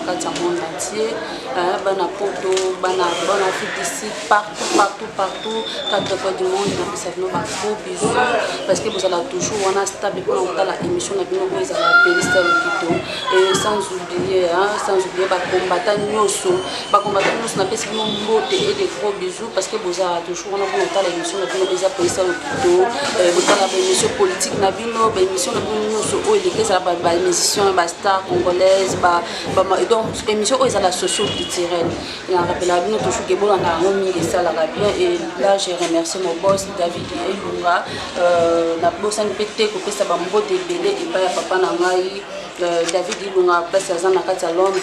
kati ya monde entier bana poto bana Afrique ici partout 4 coins du monde na pesa bino ba gros bisous parce que vous allez toujours on a stable pour la émission na bino ko ezala playlist lokito et sans oublier ba combattant nyonso na pesa bino mbote et des gros bisous parce que vous allez toujours on a pour la émission na bino ezala playlist lokito vous allez ba émission politique na bino ba émission na bino nyonso o eleke za ba musicien ba star congolaise ba donc émission o ezala socio-culturelle et on rappelle à bino toujours que bon on a mingi ça la bien et là je remercie mon boss David Elunga na boss en pété ko pesa ba mbote belé et pa ya papa na ngai David Ilunga place à Zanakati à Londres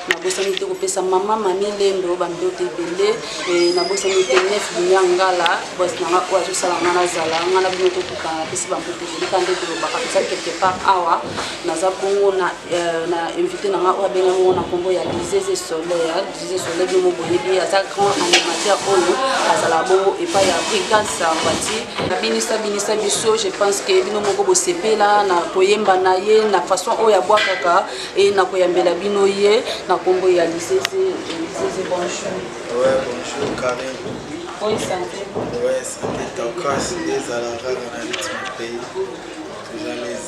na bosani te ko pesa mama Manelendo ba mbote belé et na bosani te nef nyangala boss na ko azo sala na zala ngana bino to ka pesa ba mbote belé kande to ba ka pesa quelque part awa na za bongo na invité na nga benga mo na kombo ya Liseze Soleil mo boyebi asa grand animateur oyo azala bongo et pas ya Brigade Sarwati na binisa biso je pense que bino moko bo sepela na koyemba na ye na façon oya bwa kaka et na koyambela bino ye na kombo ya Liseze bonjour. Ouais, bonjour Karen. Oui, santé. Ouais, santé ton casse des alara dans le pays. Jamais.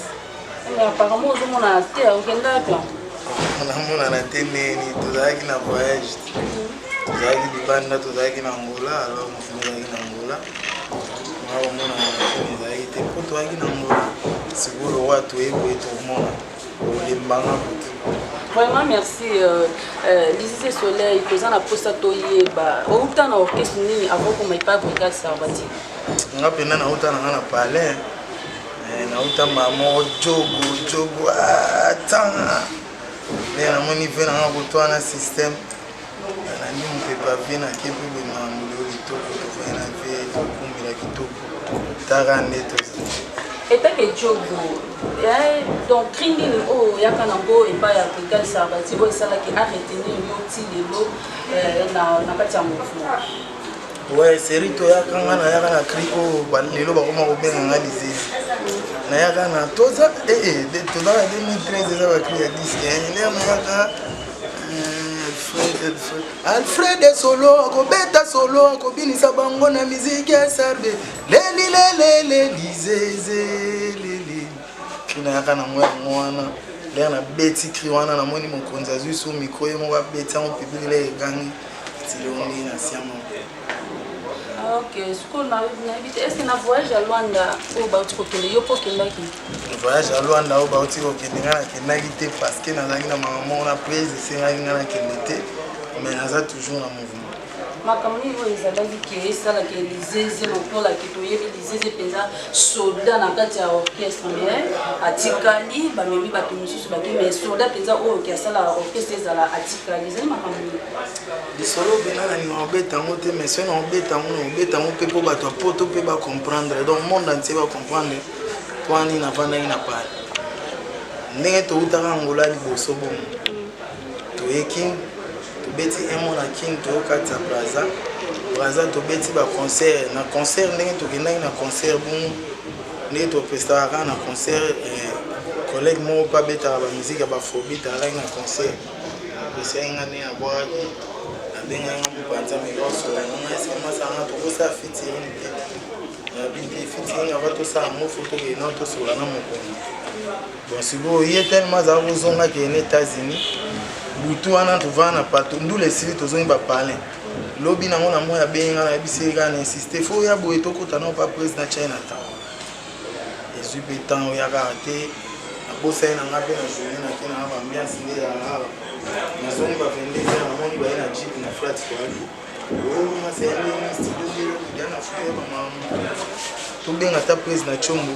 Mais apparemment on a été au Kenya plan. On a été neni tozaki na voyage. Tozaki libanda tozaki na Angola alors on tozaki na Angola. On a été pour tozaki na Angola. Seguro watu ebo etomona. Olembanga kutu. Vraiment merci Liseze Soleil présent na posta toyeba autant na orchestre nini avant ko maipa Brigade Sarwati. Ngapenda na autant na palais na autant mamo jogo atanga mais na moni vena na ko na système na ni on peut pas venir na kepu be mamlo to ko vena ve to kumbira kitoko tarane to et tant que jogo donc cringing o yakana ngo et pas ya Brigade Sarwati bo sala ki a retenir moti lelo na kati ya mouvement. Ouais, série to yakanga na yakana cri o lelo ba koma ko benga ngalize na yakana toza to dans 2013 za ba cri ya 10 ne na yaka Alfred solo ko beta solo ko binisa bango na musique ya sarbe leli lizeze leli kina yakana mwana lena beti cri wana na moni mokonza zui so micro ye mo ba beti en public le gangi tiloni na siamo. Ok, est-ce que na voyage à Luanda au Bauti kokende yo pokendaki? Voyage à Luanda au Bauti kokende ngana kendaki te parce que nazangi na maman na prise senga ngana kendete mais naza toujours na mouvement. Makamoni yo ezalaki ke sala ke Liseze lokola ke toyebi Liseze penza soldat na kati ya orchestre mais atikali ba memi ba tumususu ba mais soldat penza o ke sala orchestre ezala atikali zali makamoni. Di solo benana ni obeta ngote mais si on obeta ngo pe po ba to poto pe ba comprendre donc monde entier va comprendre twani na vana ina pa. Ndenge to utaka ngola liboso bon. To yekin beti emo na king to kata plaza to beti ba concert na concert ndenge to kenda na concert bon ndenge to prestara na concert collègue mo pa beta ba musique ba fobita la na concert c'est un année à boire abenga ngo panza mi roso na ngasi masanga to ko sa fitting na binti fitting ava to sa mo photo ke no to sola na mo bon si vous y êtes tellement à vous zonga que les États-Unis butu wana tuvana pato ndule sili tozoni ba parler lobi na ngona moya benga na bisi ga na insister faut ya boye to kota na pa président China ta ezu betan ya garate na bossa na ngabe na journée na kena ba ambiance ndi ya na zoni ba vende na moni ba na jeep na flat kwa ali o ma se ni studio ya na futa ba mama to benga ta président Chombo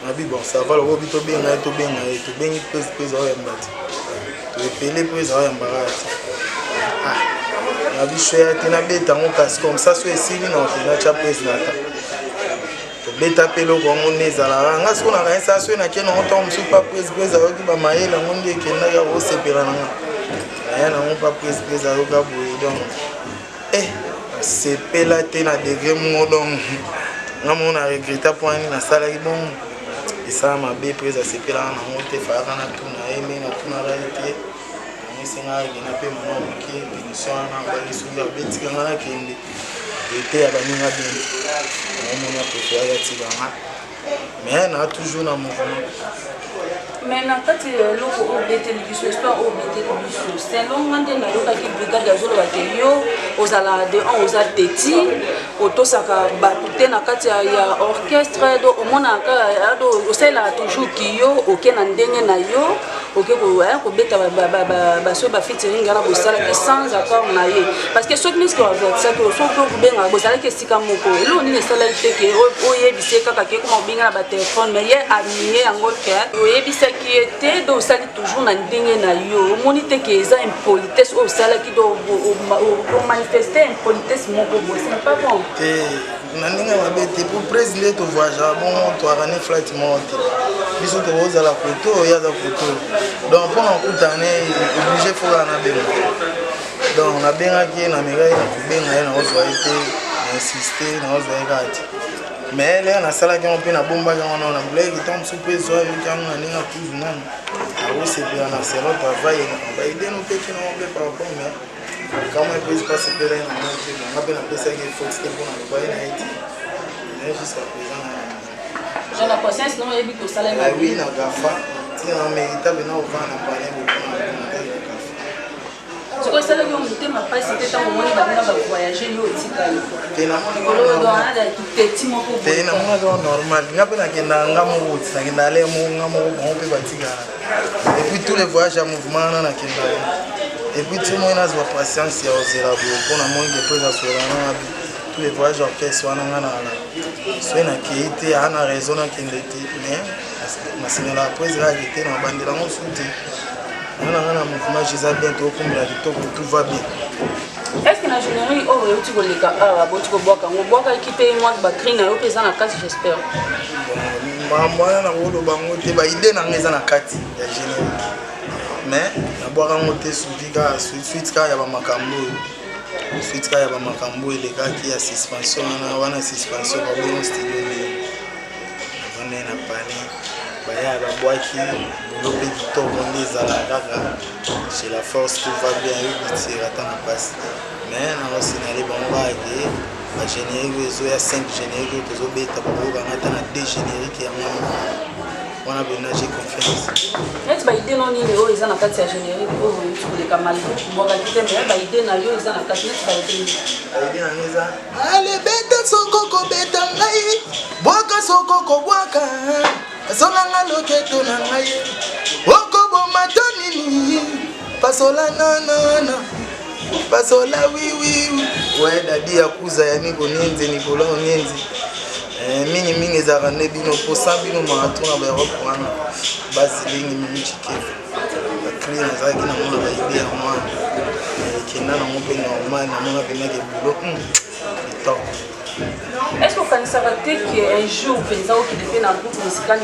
na bi bon ça va lo bi to benga président ya mbati repele prise à embarras la vie chère tena beta mon casque comme ça soit ici non tena cha prise nata to beta pelo ko ngone zala nga so na ka ça na keno to msu pa prise à ki ba maela ngonde kena ya o sepela na ya na mon pa prise à ka boye donc sepela tena degré mo donc nga mo na regretta point na sala ki bon et ça m'a bien prise à sepela na monte fa na tuna eme na tuna réalité senga na pe mon qui pénition na ba isu ya betika ngana kende était à la ligne on a préféré la tigana mais on a toujours dans mouvement. Mais na kati loko obete libiso histoire obete libiso c'est long ngande na loka ki brigade ya zolo bateyo ozala de on oza teti otosaka batute na kati ya orchestre do omona ka do osela toujours kiyo okena ndenge na yo oke ko beta ba so ba featuring ngana bosala ke sans accord na ye parce que soki misko ça que so ko benga bosala ke sika moko elo ni sala iteke oyebise kaka ke kuma obinga na ba téléphone mais ye aminé yango ke oyebise qui était donc ça dit toujours na ndenge na yo monite que eza impolitesse au sala qui do manifester impolitesse moko bo c'est pas bon na ndenge mabete pour président to voyage bon to arane flight monte biso to oza la photo ya za photo donc pour en coutane obligé faut na benga donc na benga qui na mega na kubenga na ozo été insister na ozo ekati mais là na sala qui on peut na bomba quand on a blé qui tombe sous peso avec quand on a ninga toujours non alors c'est bien na c'est notre travail on va aider nous petits non on peut pas rapport mais quand on peut pas se faire on a bien appelé ça qu'il faut c'était pour nous voyer na Haïti mais jusqu'à présent j'ai la conscience non yebi ko sala ah oui na gafa si on mérite bien on va en parler beaucoup je crois que ça là on était ma pas c'était tant au moins va voyager yo tika yo tena mwana normal ngapena kenda ngamo utsi nakenda le mo ngamo ngompe batika et puis tous les voyages à mouvement na kenda et puis tout le monde a sa patience ya ozela pour na monge pesa solana abi tous les voyages orchestre wana ngana so na kiite ana raison na kenda te mais masina la prise ra qui était na bandela mo souti ngana mouvement je sais bientôt comme la tout va bien. Est-ce que la générie aurait eu le cas à Botiko Boaka ou Boaka qui paye moi de crine et au présent la casse, j'espère. Moi, na wolo bango te ba idée na ngeza na kati ya générie. Mais na boaka ngote suivika suite ka ya ba makambo. Suite ka ya ba makambo ile ka ki ya suspension na wana suspension ba bon studio ni. Wana na pani baya ba boaki bolope kitoko ndezala kaka chez la force tout va bien eu tira ta na passe. Mais on a signalé bombardier la générique réseau ya 5 génériques que zo beta pour ngata na 2 génériques ya on a bien j'ai confiance net ba idée non ni leo eza na kati ya générique o tu le kamal boka kite mais ba idée na yo eza na kati net ba idée na ngeza ale beta soko ko beta ngai boka soko ko boka sonanga loketo na ngai oko boma tonini pasola non Pasola oui ouais dadi ya kuza ya niko nienze nikola nienze mingi za rane bino posa bino marathon na ba Europe wana basi lingi mimi chikefu bakri na zaki na mona ba idea ya mwana kenda na mope normal na mona pena ke bulo top. Est-ce que vous connaissez qu'un jour vous pensez qu'il devait dans le groupe musical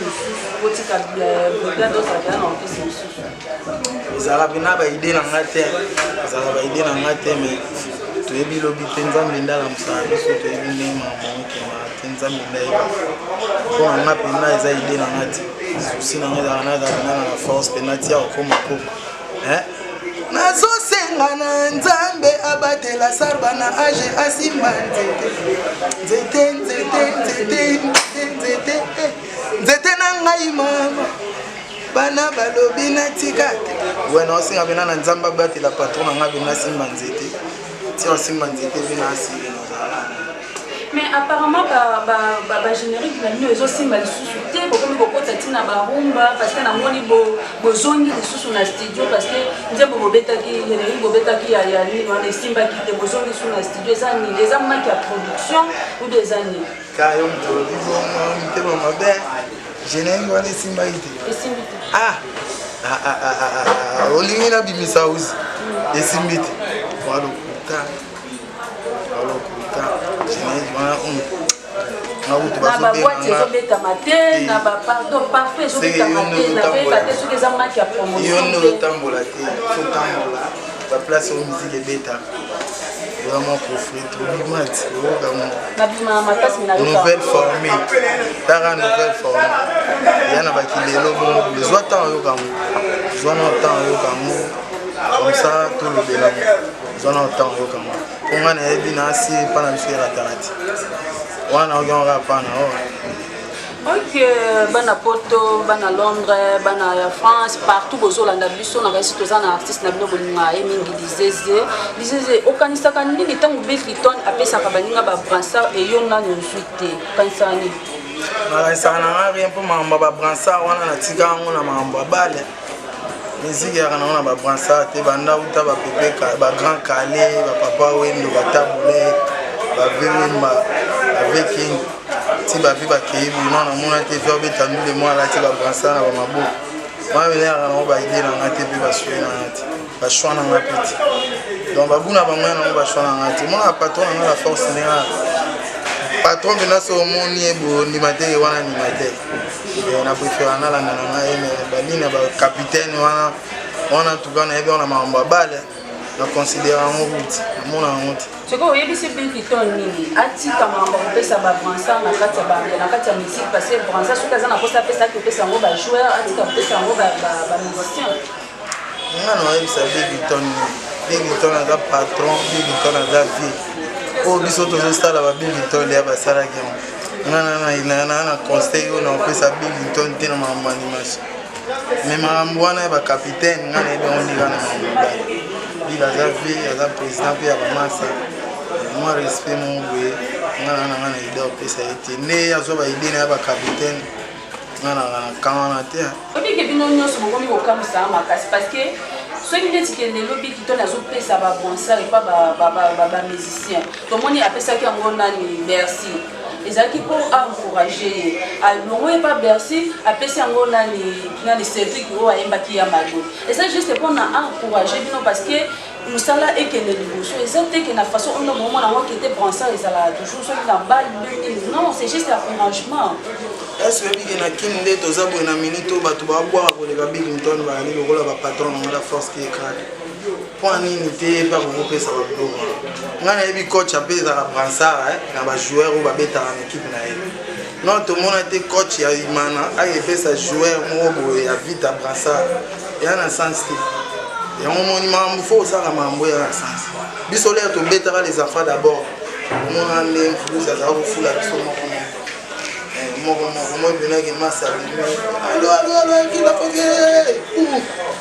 vous dites que brigade d'autres gens ont fait ce Zarabina ba idée na ngate Zaraba idée na ngate mais to yebi lobi tenza mbinda la msabi so to yebi ne maman ke ma tenza mbinda iba ko na pena eza idée na ngate souci na ngada na force penalty au koma ko nazo senga na nzambe abatela sarba na age asimba nzete na ngai mama bana balobi na tikate wena osinga bina na nzambe abatela patron na ngai bina simba nzete ti osimba nzete bina asili mais apparemment ba générique na nous aussi mal sous-souté comme beaucoup tatina ba rumba parce que na moni bozongi de sous na studio parce que nzembo bobeta ki générique bobeta ki ya ni on estimba ki te bozongi sous na studio ça ni les amants qui a production ou des années kayo mto bizo mte mama be générique on estimba ite olimina bimisa uzi esimbite walo kuta na boîte ezobeta matin na ba pardon parfait ezobeta matin na ve ba tesu les amants qui a promotion yo tambola te faut tambola la place au musique ebeta vraiment profiter tout le monde na bima matas mina nouvelle formule tara nouvelle formule yana ba kilelo bon besoin temps yo kamu besoin temps yo kamu comme ça tout le bénin zona autant okama ponga na ebi na si pa na biso ratanati wana ogonga pa na Ok, bana Poto, bana Londres, bana France, partout bozolanda biso na kasi tozana artiste na bino bolinga mingi dizeze okanisaka nini tango Bill Clinton apesaka baninga ba brassard et yo na nzuite kanisani na na rien pour mamba ba brassard wana na tika ngo na mamba bale musique ya kana na ba brassard te banda uta ba pepeka ba grand calais ba papa wendo ba tabule ba vimba avec si ba vie ba kei non na mona te faire beta nous de moi là ti ba brassard na ba mabo moi venir na ba idée na ngate pe ba suena ngate ba shwana ngapiti donc ba buna ba ngana ba shwana ngate mona patron na la force néa patron de na so moni ebo ni maté wana ni maté na préfère na la ngana ngai mais ba lina ba capitaine wana tukana ebe ona mamba bale na considérer en route mona route ce que oyebi se Bill Clinton nini atika mamba kopesa ba brassard na kati ya musique parce que brassard soki aza na posa apesa kopesa yango ba joueur atika kopesa yango ba musicien ngana oyebisa Bill Clinton aza patron Bill Clinton aza vie oyo biso tozosala ba Bill Clinton ya basalaki ngana na conseil oyo na opesa Bill Clinton te na makambo animation mais makambo wana ya bacapitaine ngana yebi ondika na makambo Bill aza vie aza président mpe ya bamasa moi respect mon boye ngana idée opesa ye te nde azwa baidée na ya bacapitaine ngana kangana te obike bino nyonso bokomi kokamwisa makasi parce que soki ndeti ke lelo Bill Clinton azopesa babonsard epa bamusicien tomoni apesaki yango nani Bercy ezalaki mpo aencourage ye alongo ye pa Bercy apesi yango nani Cédric oyo ayembaki ya malo eza juste mpona encourage bino parce que mosala ekende liboso eza teke na façon oyo bomona yango kete bransard ezalaka toujours soki na bale non c'est juste encouragement est-ce que biki na kini nde toza boye na minute oyo bato babwaka koleka Bill Clinton bayali lokola bapatron nango la force ki ekrake mpo nini te mpe akokopesa babiloko ngai nayebi coach ape ezaka bransard na bajoueur oyo babetaka na équipe na ye non tomona te coach ya imana ayepesa joueur moko boye ya vite ya bransard eya na sens te yango moni makambo fo osala makambo eya na sens biso lere tobetaka les enfants d'abord omona nde mfulusi azala kofula biso moko moi venaki masa alo kilafoke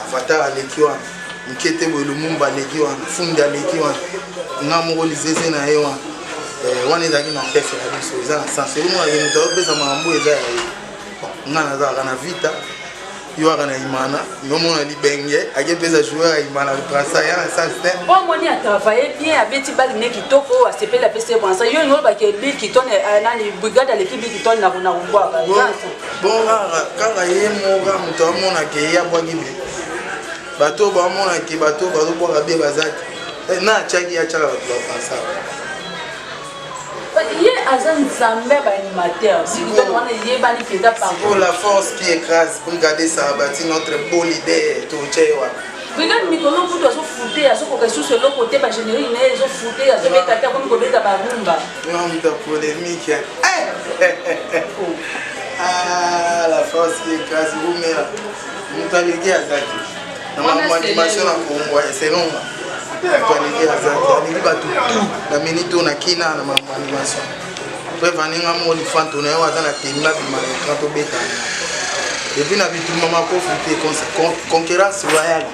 afata aleki wana nkete boye lumumba aleki wana fundi aleki wana nga moko lisese na ye wana ezalaki na orchestre ya biso eza na sens elomona moto akopesa makambo eza ya ye nga nazalaka na vita yo aka na imana nomona libenge akepesa joueur ya imana brassard ya na sens te omoni atravaille bien abeti bali ne kitoko oyo asepeli apesi ye brassard yo olobaki Bill Clinton nani brigade aleki Bill Clinton na kobwaka bon kaka ye moka moto amonake ye abwaki be bato bamonake bato bazobwaka be baza te na atiaki atiaka bato babrassard ye aza nzambe baanimateur Clinton wana yebani mpenza pour la force qui écrase brigade ça bâti notre beau leader toche wana brigade mikolo kutu azofute azokoka lisusu eloko te bagénérique na ye ezofute azobeta te akomi kobeta barumba moto polémique la force qui écrase bomela moto aleki aza te na makambo animation na kongo eselonga moto aleki aza te aleki bato tu na minute oyo na kina na makambo animation mpe vaninga moli fanto na ye aza na tenga bima na écran tobetana epuis na bituma makofu te concurrence royale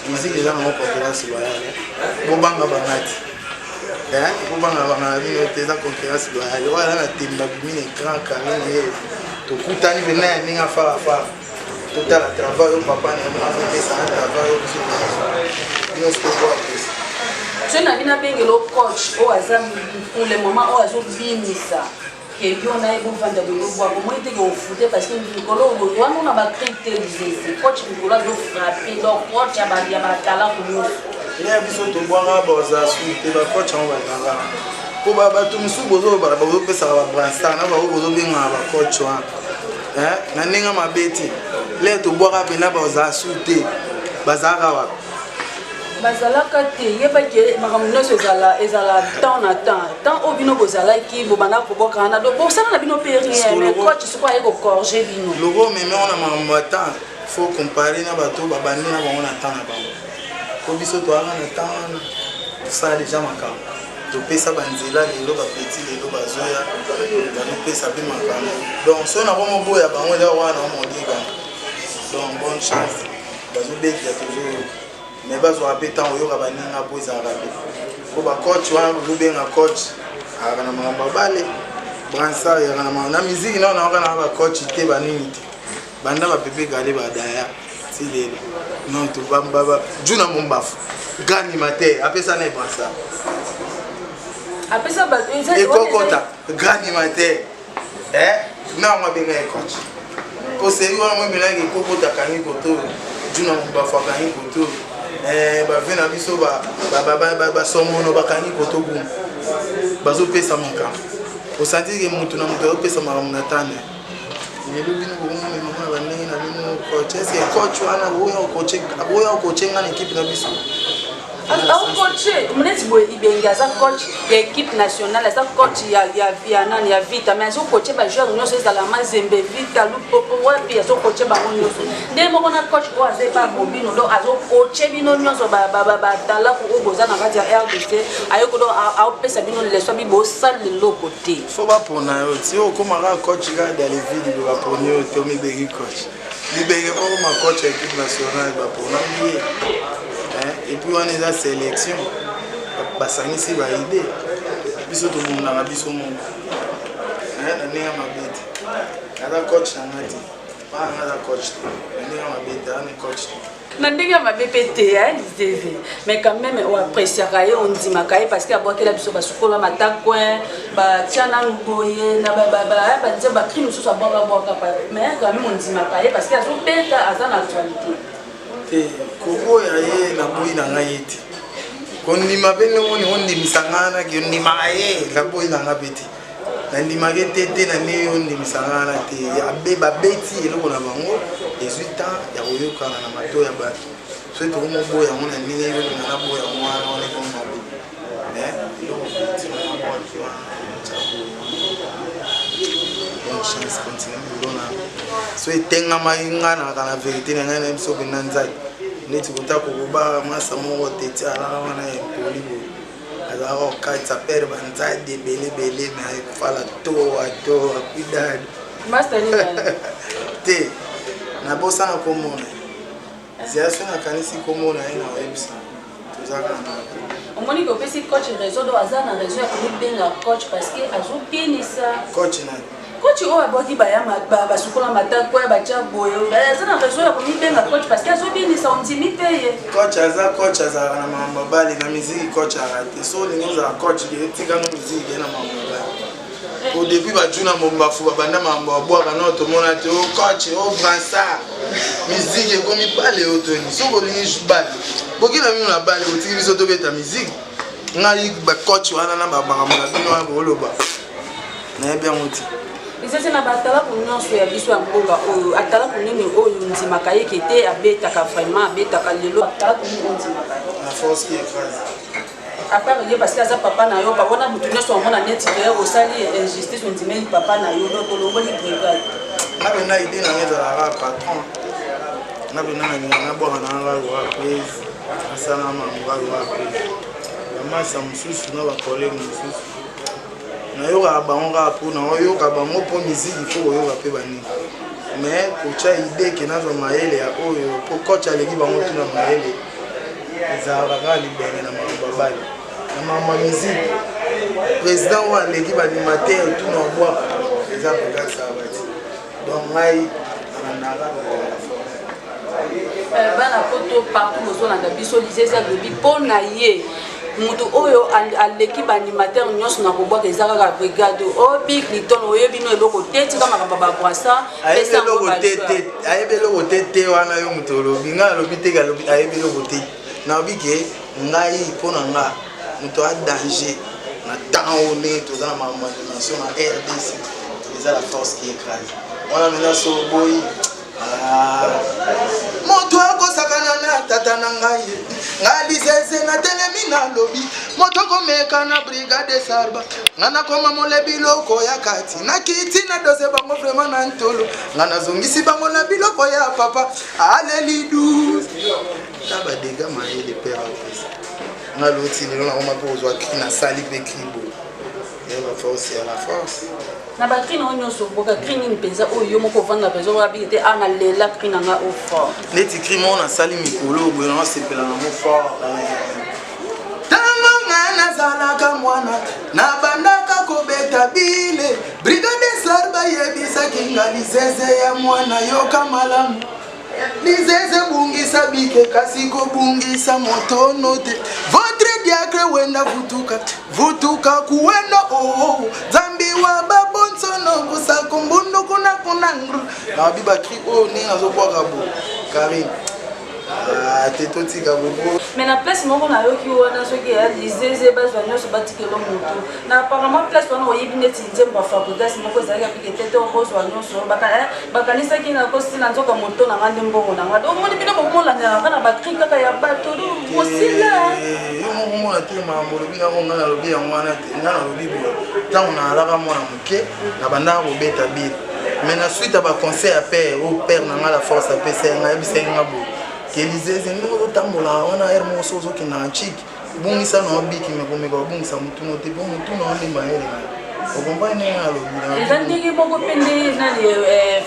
musique eza nango concurrence royale bobanga bangati bobanga banga na bino te eza concurrence royale oyo aza na temba bimi na écran carré na ye tokutani mpena ya ndenge afarafara totala travail oyo papa na ye azopesa na travail oyo biso nyonso tokoapesa so na bino abengela coach oyo aza pour le moment oyo azobimisa yo na ye bovanda bilobwako moi teke ofute parce que mikolo wana ona bacrite lisese coach mikolo azofrappe donc coach ya batala nyonso ya biso tobwaka bazasu te bacoach yango bazanga po bato mosusu bozobala bazopesaka babransard na bao bozobengaka bacoach wana na ndenge mabe te le tobwaka mpena bazasu te bazalaka wapi bazalaka te yebaki makambo nyonso ezala temps na temps oyo bino bozalaki bobanda kobwaka wana donc bosala na bino mpe rien mais coach soko aye kocorge bino loko meme wana makambo ya temps faut compare na bato babandi na bango na temps na bango po biso toyaka na temps wana tosala deja makambo topesa banzela lelo bapeti lelo bazoya banopesa mpe makambo donc so na bomoboya bango eza wana omodika donc bonne chance bazobetela toujours mais bazwaka mpe ntango oyoka baninga po ezalaka mpe po bacoach wana bozobenga coach ayaka na makambo abale bransard ayaka na miziki nao naoka na bacoach te banini te banda bapepe gale badaya ti lelo non tobambaba juna mombafu ganimateur apesa na bransard ekokota ganimateur nango abenga ye coach po seri wana moemelaki ekokota akangi koto juna mombafu akangi koto bave na biso basomono bakangi koto gumu bazopesa makambo osantike mutu na mutu azopesa makambo na tane lelo bino bokomomemama bandenge na bino coach eske coach wana oya okochenga na ekipe na biso aocoache muneti boye ibenge aza coach ya équipe nationale aza coach ya vita mais azocoache bajoueur nyonso ezala mazembe vita lupopo wapi azocoache bango nyonso nde moko na coach oyo aza epa mobino donc azocoache bino nyonso batalaku oyo boza na kati ya rdc ayoko donc aopesa bino leso abi bosala leloko te fo bapona yo ti okomaka coach kaka dalevide baponi yo te omibeki coach libenge kokoma coach ya équipe nationale bapona ye et puis on est en sélection basangisi baide biso tomonaka biso moko na ndenge ya mabete aza coach na ngati anga aza coach te na ndenge ya mabete ana coach na ndenge ya mabe mpe te liseve mais quand même oappréciaka ye ondimaka ye parce que abwakela biso basukola matacoin batia nanu boye na banzia bacrime mosusu abwakabwaka mais quand même ondimaka ye parce que azobeta aza na actualité koboya ye naboyi na ngai ye te kondima mpe ndengoni ondimisa ngai naki ondimaka ye naboyi na ngai mpe te nandimaka ye te na ndenge ondimisa ngai na te babeti eloko na bango ezwi temps ya koyokana na matoi ya bato so tokomoboya yango na ndenge eyolinga naboya yango wana wana ekomabe eloko beti wanabwaki wana bonne chance continue kolona so etengamaki ngai naka na vérité na ngai na biso mpe na nzali neti kota kokoba masa moko teti alaka wana empoli boye azalaka kokatisa pere banzadi ebelebele me ekofala to akuidadi te nabosana komona ziaso nakanisi komona ye na oyebisa tozaka na omoni kopesi coach réseau do aza na réseau ya komibenga coach parce que azopienisa coach nani coach oyo abwaki basukola matako ya batya boye aza na réseau ya komibenga coach parce que azobienisa ondimi mpe ye coach azalaka na makambo abali na miziki coach arate so olingi ozala coach etikano miziki ye na makambo abali au début bajuna mombafu babanda makambo abwaka no tomona te o coach o bransard miziki ekomi bale oyo toni soki olingi bale bokina bino na bale otiki biso tobeta miziki ngai bacoach wana na bamakambo na bino wana booloba nayebi yango te isese na batalaku nyonso ya biso ya mboka oyo atalaku nini oyo ndimaka ye kete abetaka vraiment abetaka lelo atalaku nini ondimaka na force qui écrase à part ye parce que aza papa na yo papa na mutu nyonso amona neti ke osali injustice ondimeli papa na yo donc olongoli brigade nabena ide na ngai ezalaka patron nabena na ngai nabwaka na ngai loa prise asala mambo loa prise bamasa mosusu na bakolege mosusu nayokaka bango kaka mpona oyoka bango mpo miziki fo koyoka mpe banini mais kotya ide ke nazwa mayele ya oyo mpo coach aleki bango tuna mayele ezalaka kaka libenge na makambo abali na makambo ya miziki président oyo aleki baanimateur tuna obwaka eza pekasa bati donc ngai anandaka bana poto partout bozolanda biso lisese alobi mpo na ye mutu oyo aleki baanimateur nyonso na kobwaka eza kaka brigade o big liton oyebi no eloko te tika makambo babrasa ayebi eloko te te wana yo mutu olobi ngai alobi te ayebi eloko te nayobi ke ngai mpo na nga mutu adanger na temps oyo ndenge toza na makambo ya dimension na rdc eza la force qui écrase wana mena so boyi moto akosakana na tata na ngai ngai lisese natelemi na lobby motoko meka na brigade sarba ngana koma mole biloko ya kati na kiti na dose bango vraiment na ntolo ngana zongisi bango na biloko ya papa alelidu taba dega maye de père pesa ngalo tili na koma po zwa kina sali pe kibo ya la force ya la force na ba krina onyo so boka krina ni penza oyo moko vanda penza wa bi te anga lela krina nga au fort neti krimo na sali mikolo boyo na sepela na mo fort tango ngana zalaka mwana na bandaka kobeta bile brigade sarba yebisa kinga liseze ya mwana yoka malamu liseze bungisa bike kasi ko bungisa motono te votre diacre wenda vutuka kuwenda zambi wa babonsono kusakumbundu kuna kunangru na biba kri ni azobwaka bo Karim tetotika bobo mais na place moko na yoki wana soki ya liseze bazwa nyonso batikelo moto na apparemment place wana oyebi neti nzembo fabrikas moko ezalaki apike tete okozwa nyonso bakanisaki na kosila nzoka moto na nga nde mbongo na nga omoni bino bomolangelaka na bakri kaka ya bato mosila yo mokomona te mambo olobi nango nga nalobi yango wana te nga nalobi boye ntango na alaka mwana moke na bandaka kobeta bile mais na suite ya baconseil ya père o père na nga la force apesa nga yebisaki nga boye kelizeze ndenge otambola wana ere moso ozokenda na chiki bungisa na obiki mekomeka obungisa mutuno te po mutuno ondimba ele okompani ndenge alobi eza ndenge moko mpe nde nani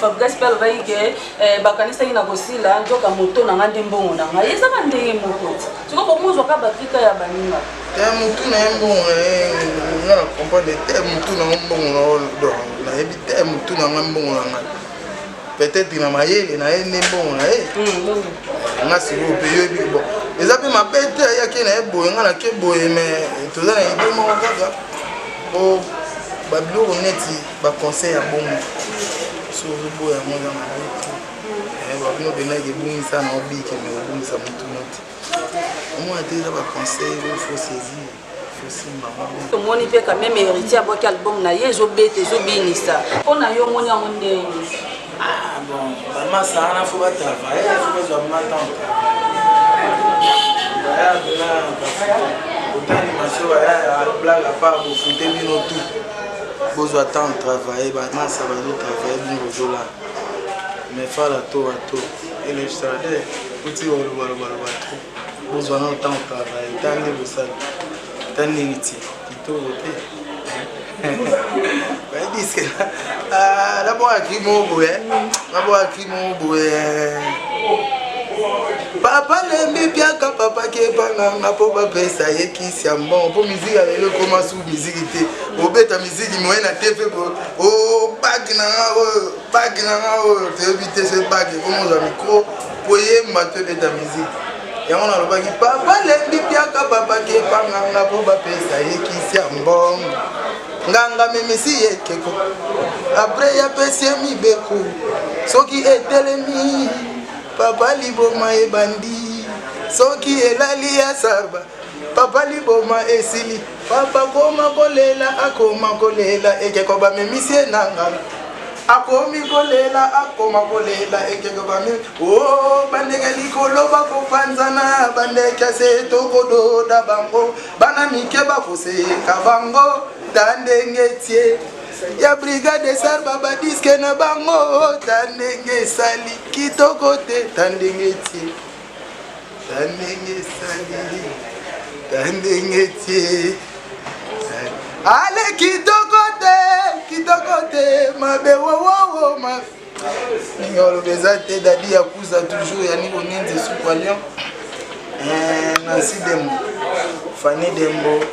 fabrikas mpe alobaki ke bakanisaki na kosila nzoka moto na nga nde mbongo na ngai ezaka ndenge moko ti siko bokozwaka bakrika ya baninga te mutu na ye mbongo na ye nga na comprendre te mutu na ngo mbongo na yebi te mutu na nga mbongo na ngai peut-être na mayele na ye nde mbongo na ye nga sikoyo mpe yoyebi bon eza mpe mabe te ayaki na ye boye nga nake boye mais toza na ide moko kaka po babiloko neti baconseil ya bongo so ozoboya yango eza mabe te babino benaki ebungisa na obike mais obungisa motu noti omona te eza baconseil oyo fo saisir fosimba tomoni mpe quand même héritier aboki album na ye ezobeta ezobinisa mpo na yo omoni yango ndenge Ah bon, vraiment ça on a faut pas travailler, faut pas jouer matin. Autant animation ya blague à part vous foutez bien tout. Besoin attendre travailler, vraiment ça va nous travailler bien au là. Mais faire la tour à tour. Et les stades, petit au tout. Besoin de temps travailler, tant de vous ça. Tant d'initié, qui tout voter. D'abord à qui mon boué, d'abord à qui mon boué. Papa l'aime bien quand papa qui est pas là pour papa ça y est qui c'est bon pour musique avec le comment sous musique était au bête à musique il m'a TV pour oh bag na tu éviter ce bag comment on a micro pour y mettre bête à musique et on a le bag papa l'aime bien quand papa qui est pas là pour papa ça y est qui c'est bon nganga memesi yekeko après ya pesi mibeko soki etelemi papa liboma ebandi soki elali ya sarba papa liboma esili papa koma kolela ekeko bamemisi nanga akomi kolela akoma kolela ekeko bamemi o bandeke likolo bakopanzana bandeke se tokododa bango bana mike bakoseka bango tandengetier ya brigade sarba badiske na bango tandenge sali kitoko te tandengetier tandengetier ale kitoko te mabe wowowo ma ningolo beza te dadi ya kuza toujours ya niko nenze sukwa lion Nancy Dembo Fanny Dembo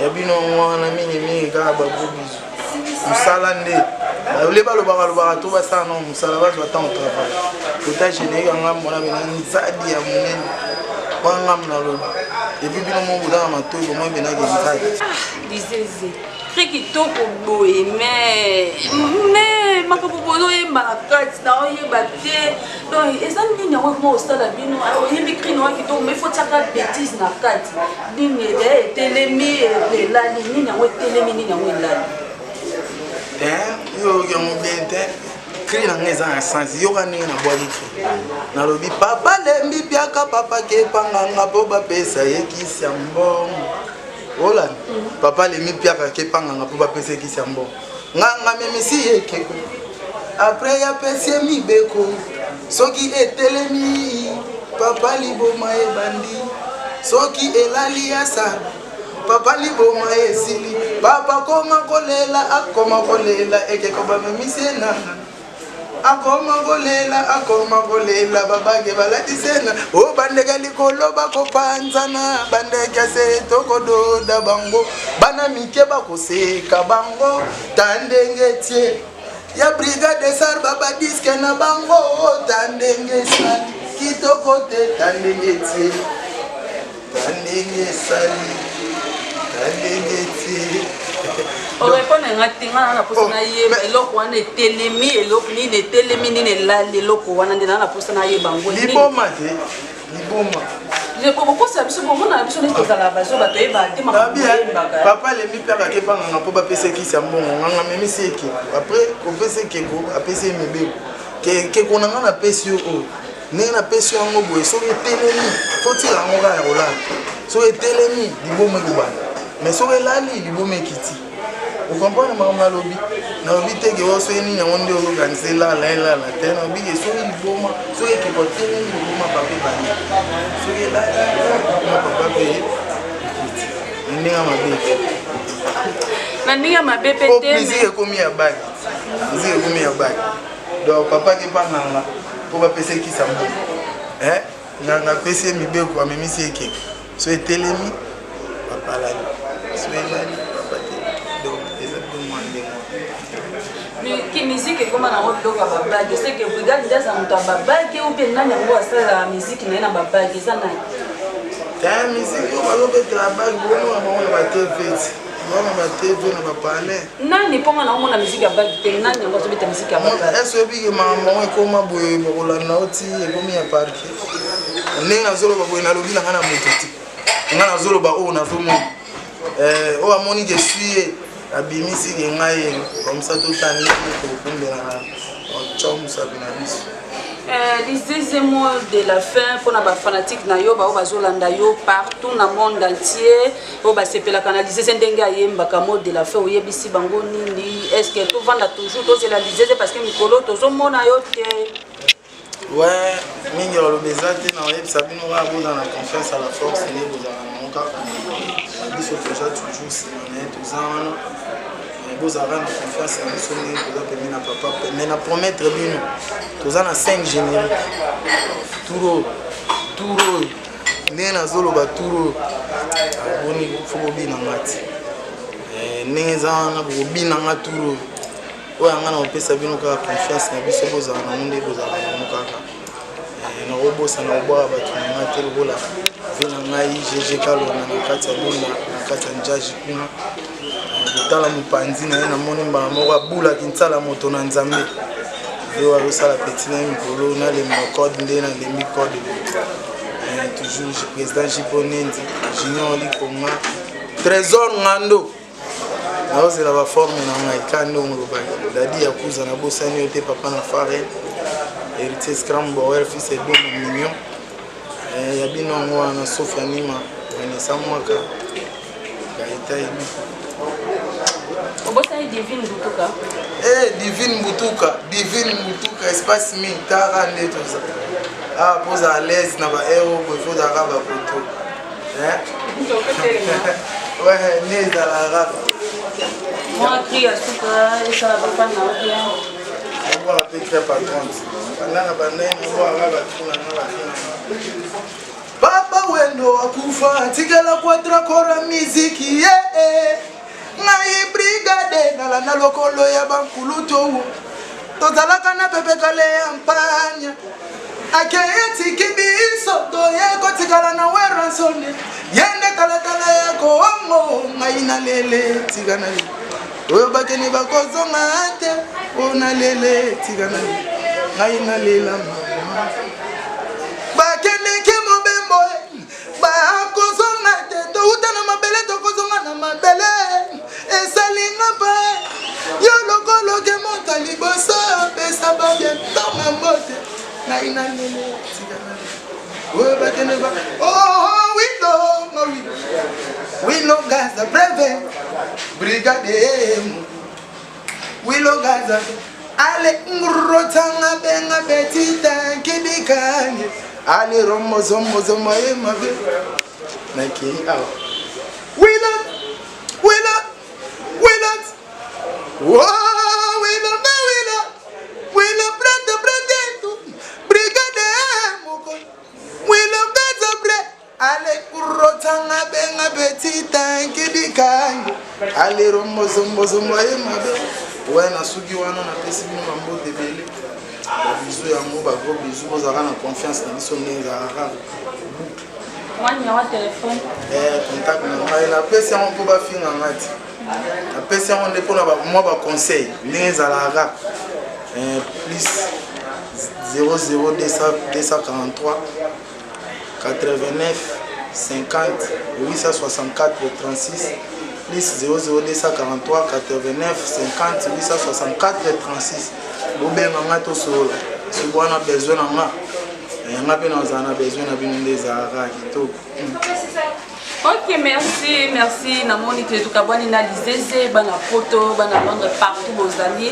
yabino mwana mingi kaka babubizu musala nde ole balobaka to basala no musala bazwa temps au travail kota générique anga mona bena nzadi ya munene wanga mnaloba epi bino mobuda matoyo mo bena ke nzadi liseze très kitoko boye mais makambo bozo yemba na kati na oyeba te donc eza nini yango ekoma osala bino oyebi cri na kitoko mais faut tiaka bêtise na kati nini etelemi elali nini yango etelemi nini yango elali yo yango bien te cri na ngeza na sens yoka ndenge na bwaki cri nalobi papa lembi piaka papa kepanganga po bapesa yekisi ya mbongo ola papa lembi piaka kepanganga po bapesa yekisi ya mbongo nganga memisi yekeko après ya pesi mibeko soki etelemi papa liboma ebandi soki elali ya sara papa liboma esili papa koma kolela ekeko bamemisi enanga akoma kolela babage balatisena o bandeka likolo bakopanzana bandeka se tokododa bango bana mike bakoseka bango tandenge tie ya brigade sar baba diske na bango tandenge sali kitoko te tandenge tie tandenge sali tandenge tie orepone ngatinga na posa na yeba eloko wana etelemi eloko nini etelemi nini elali eloko wana ndina na posa na yeba ngo liboma te liboma lekokokosa biso bomona biso nde tozala baso bato yeba te makoyembaka papa lembi mpe akakepanganga mpo bapesa ekisi ya mbongo nganga memisi ekeko apres kopesa ekeko apesi ye mibeko keko na nga napesi yo oyo ndenge napesi yango boye soki etelemi fotika yango kaka ya kolala soki etelemi liboma ekobana mais soki elali liboma ekiti okomprendre makambo nalobi teke o soki nini yango nde ozokanisa elala te nalobi ke soki liboma soki ekeko telemi liboma papa ebani soki elali liboma papa mpe ekiti ndenge ya mabe na ndenge ya mabe mpe te musique ekomi ya baki musique ekomi ya baki donc papa kepanganga mpo bapesa ekisa mbongo nganga apesi ye mibeko amemisi ekeko so etelemi papa alali so elali papa te donc eza biloko ndenge ki musique ekoma nango biloko ya babage seke brigade njaza moto ya babage ou mpe nani yango asalaka musique na ye na babage eza nani ta musique oyo bazobetela bage bomona bango na bateveti wana bateve na bapale nani mponga na omona musique ya bage te nani yango azobeta musique ya babage ese oyebiki makambo yango ekoma boye bakolanda oti ekomi ya parke ndenge nazoloba boye nalobi na nga na moto te nga nazoloba oyo nazomona oyo amoni ke suye abimisike ngai komsa totani kokumbelana ocomusape na biso les 10e mots de la fin pour les fanatiques na yo ba bazolanda yo partout na monde entier o ba sepelaka na 10e ndenge ayembaka mot de la fin oyebisi bango nini est-ce que to vanda toujours to c'est la 10e parce que mikolo tozomona yo te ouais mingi olobeza te na oyebisa bino ba boza na confiance à la force ne bozala na moka biso toza toujours simone tozana bozala na confiance na biso ndenge toza pembe na papa mais na promettre bino toza na 5 générique turo ndenge nazoloba turo aboni fo kobinanga ti ndenge eza wana bokobinanga turo oyo yanga na kopesa bino kaka confiance na biso bozala nango nde bozala nango kaka nakobosa na kobwaka bato na nga te lokola ve na ngai gg kalona na kati ya lunda na kati ya njaji kuna kotala mopanzi na ye namoni mbala moko abulaki nsala moto na nzambe ve azosala peti na ye mikolo nalemba code nde nalembi code toujours président jipo nendi junior likonga trésor ngando naozela baforme na ngai ka nde omolobaki dadi yakuza nabosani yo te papa na fare héritier scram bower fils ebomo mignon ya bino yango wana sofia nima vanessa mwaka gaeta ebi obosani divine butuka divine butuka espace mi tara nde toza awa poza à l'aise na baero boye fozalaka bapoto nde ezalaka moi cri à suka esala bafana bien obwaka mpe très patronte bandanga bandai obwaka batunanga batunanga papa wendo akufa tikela quadrakora miziki ngai brigade nalanda lokolo ya bankulutu tozalaka na pepekale ya mpanya akeyetiki biso toye kotikala na weransone yende talatala ya koongo ngai na lele tika na lele oyo bakeni bakozonga te o na lele tika na lele ngai na lela mama bakendeki mobembo bakozonga te touta na mabele tokozonga na mabele esalinga mpe yo lokoloke moto liboso apesa ba Willow Gaza, breve, brigade, Willow Gaza, ale ngurotanga benga betita kidikanye, ale romo zomo emabe, naki awa. Willow, whoa, Willow, brigade, Willow Gaza, breve. Ale kurotanga benga betita nkidikanye ale romozo moye mabe wana suki wana na pesi bino mambo debele ba bizu ya mo ba gros bizu bozaka na confiance na biso neza ara Mwanya wa telefone contact na ngai na pesi yango mpo bafinga ngati na pesi yango nde mpona mwa ba conseil neza ara plus 00243 89 50 864 36 plus 00243 89 50 864 36 bobenga nga tosola soki wana besoin na nga nga mpe nazala na besoin na bino nde ezalaka kitoko. Ok, merci. Namoni que tu kabwani na lizeze bana poto bana Londres partout bozali.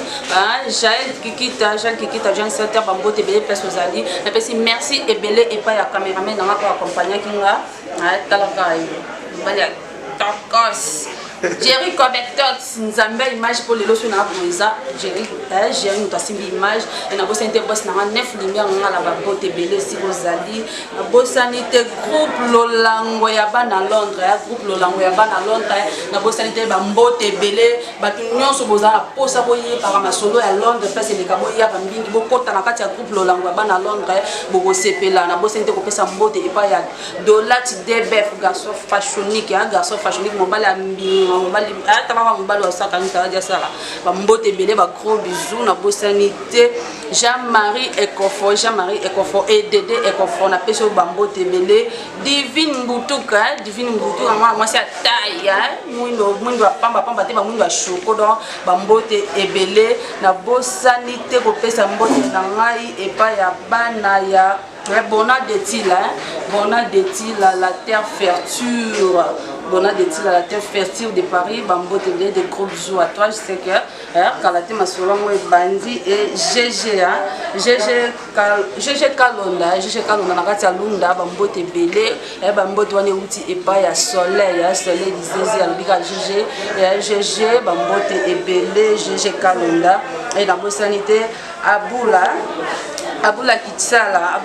Jaël Kikita, Jean Serter bambote belé place bozali. Na pesi merci et belé et pas ya cameraman na ko accompagner kinga. Talaka yo. Bali tokos. Jerry Covectox, Nzambe image pour les lots sur la boisa. Jerry, nous avons une image. Et nous avons une bosse dans 9 lumières. Nous avons la botte belé si vous allez. La bosse sanité groupe Lolango Yaban à Londres. Groupe Lolango Yaban à Londres. La bosse sanité botte belé. Batunion sur vos arts. Pour ça, vous par ma solo à Londres. Parce que les caboyas bambing. Beaucoup de temps, groupe Lolango Yaban à Londres. Beaucoup de là. La bosse sanité coupée sa botte et pas ya. Dolat DBF, garçon fashionique. Garçon fashionique, mon bal à Bambote belé ba gros bisous na bosanité Jean-Marie Ekofo et Dédé Ekofo na peso Bambote belé Divine Mbutuka moi c'est taille mwindo pamba te ba mwindo choko donc Bambote ebelé na bosanité ko pesa mbote na ngai et pas ya bana ya Bona de Tila, la terre fertile. Bona de Tila, la terre fertile de Paris. Bambote belé de gros bisous à toi. Je sais que Kalate Masolongo et Bandi et GG Kalonda Nakatia Lunda Bambote belé Bambote wane outi et pas ya soleil disait albika GG Bambote et belé GG Kalonda et la sanité Abula Kitsala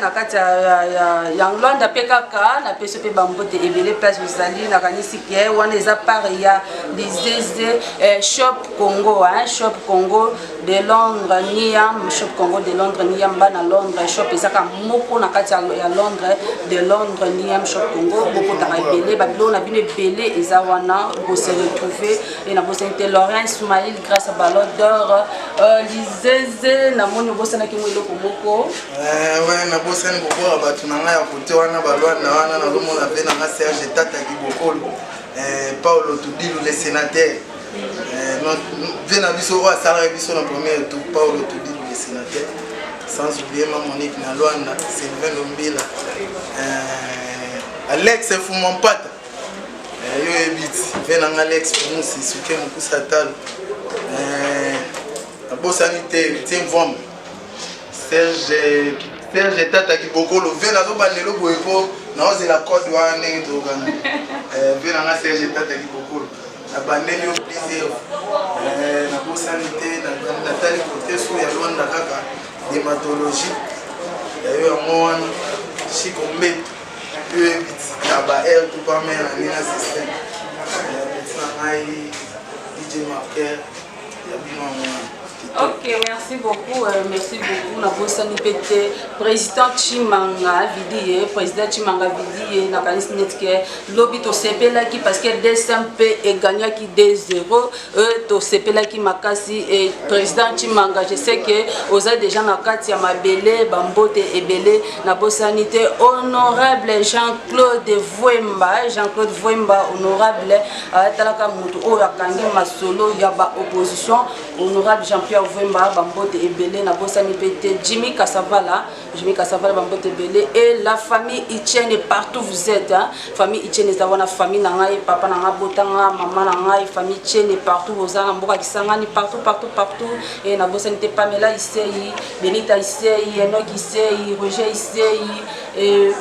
na kati ya Londres pekaka na peso pe Bambote ebele place uzali na kanisi ke wana eza pare ya diseze shop Congo de Londres Niam bana Londres shop ezaka moko na kati ya Londres de Londres Niam shop Congo boko ta ebele babilo na bino ebele eza wana pour se retrouver et na bosente Laurent Ismail grâce à Ballon d'Or diseze na moni bosana ki mwelo komoko na bosani bokola bato na ngai ya kote wana balwana wana nazomona mpe na nga Serge Tata Kibokolo Paulo Tudilu le sénateur mpe na biso oyo asalaka biso na premier tour Paulo Tudilu le sénateur sans oublier Monique na Luanda Sylvain Lombila Alex Fumampata yo ebiti mpe na nga Alex Musi Suke Mukusa Talo na bosani te mvombe Serge Tata Kibokolo vena zo bandelo boyeko na ozela code wana ndenge tokana vena nga Serge Tata Kibokolo na bandeli yo plaisir na bosanité na tali côté so ya Luanda kaka dermatologie yo yango wana chikombe yo na ba air tout pas mais na système na ngai DJ Marker ya bino. Ok, merci beaucoup. Na bosani pete président Chimanga Vidi na kanisi netke lobby to sepela ki parce que DSMP et gagna qui 2-0 to sepela ki makasi et président Chimanga je sais que oza déjà na kati ya mabele Bambote ebele na bosanité honorable Jean-Claude Voemba honorable talaka mutu o yakangi masolo ya ba opposition honorable Jean Jean-Pierre Vemba bambote ebele na bosani pete Jimmy Kassavala bambote ebele et la famille Etienne partout vous êtes hein? Famille Etienne ezabona famille na ngai papa na nga botanga maman na ngai famille Etienne partout ozana mboka kisangani partout et na bosani te Pamela Isei Benita Isei Enoch Isei Roger Isei et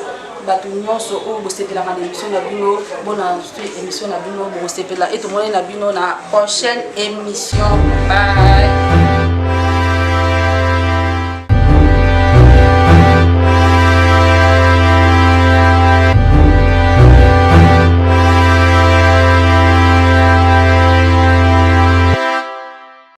bato nyonso oyo bosepelaka na émission na bino bona émission na bino bosepela et tomoni na bino na prochaine émission. Bye.